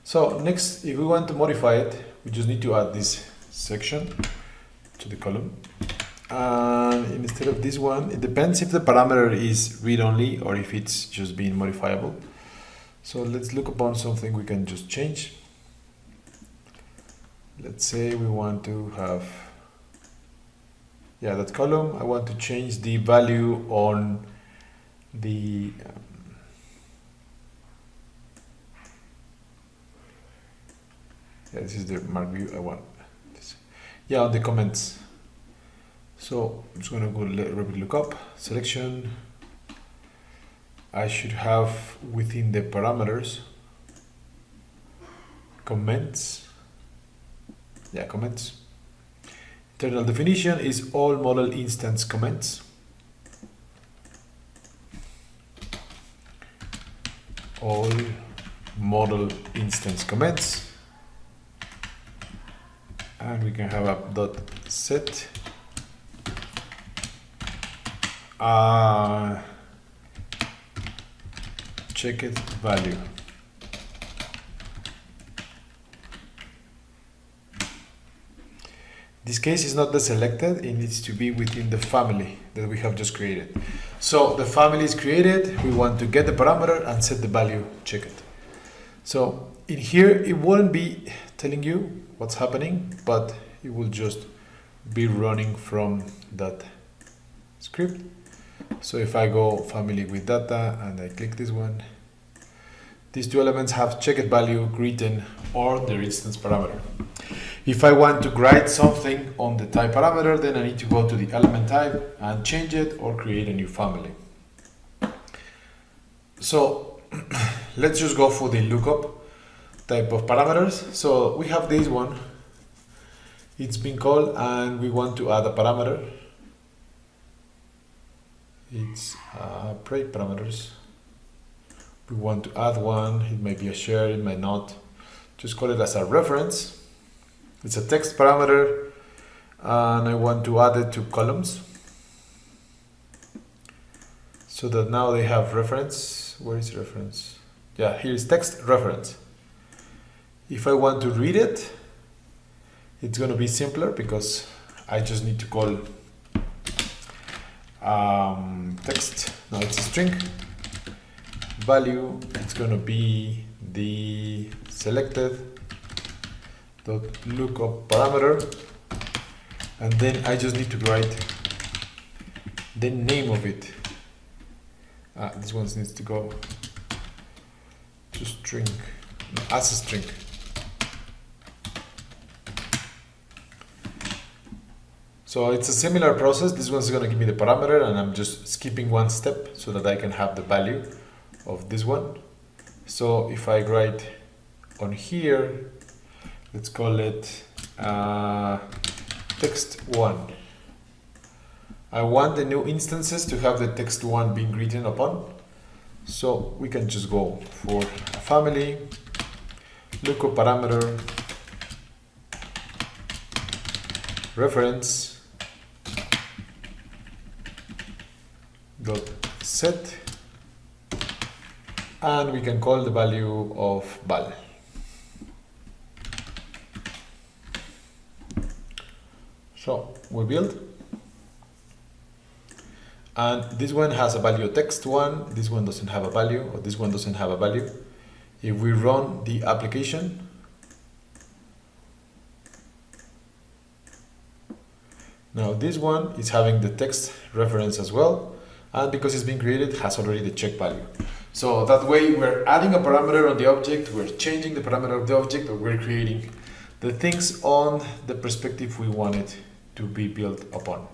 So next, if we want to modify it, we just need to add this section to the column. And instead of this one, it depends if the parameter is read-only or if it's just being modifiable. So let's look upon something we can just change. Let's say we want to have, that column. I want to change the value on the this is the mark view I want. On the comments. So I'm just gonna go rapid lookup selection. I should have within the parameters comments. Comments. Internal definition is all model instance comments. All model instance comments. And we can have a dot set checked value. This case is not the selected, it needs to be within the family that we have just created. So the family is created, we want to get the parameter and set the value checked. So in here, it won't be telling you what's happening, but it will just be running from that script. So if I go family with data and I click this one, these two elements have checked value, written, or their instance parameter. If I want to write something on the type parameter, then I need to go to the element type and change it or create a new family. So let's just go for the lookup type of parameters. So we have this one, it's been called, and we want to add a parameter. It's project parameters. We want to add one, it may be a share, it may not. Just call it as a reference. It's a text parameter, and I want to add it to columns so that now they have reference. Where is reference? Here is text reference. If I want to read it, it's going to be simpler because I just need to call text. Now it's a string value. It's going to be the selected dot lookup parameter, and then I just need to write the name of it. This one needs to go to string, as a string. So it's a similar process. This one's going to give me the parameter, and I'm just skipping one step so that I can have the value of this one. So if I write on here, let's call it text1. I want the new instances to have the text1 being written upon. So we can just go for a family, lookup parameter, reference, dot set, and we can call the value of val. So we build, and this one has a value text1, this one doesn't have a value, or this one doesn't have a value. If we run the application, now this one is having the text reference as well, and because it's been created, it has already the check value. So that way we're adding a parameter on the object, we're changing the parameter of the object, or we're creating the things on the perspective we want it to be built upon.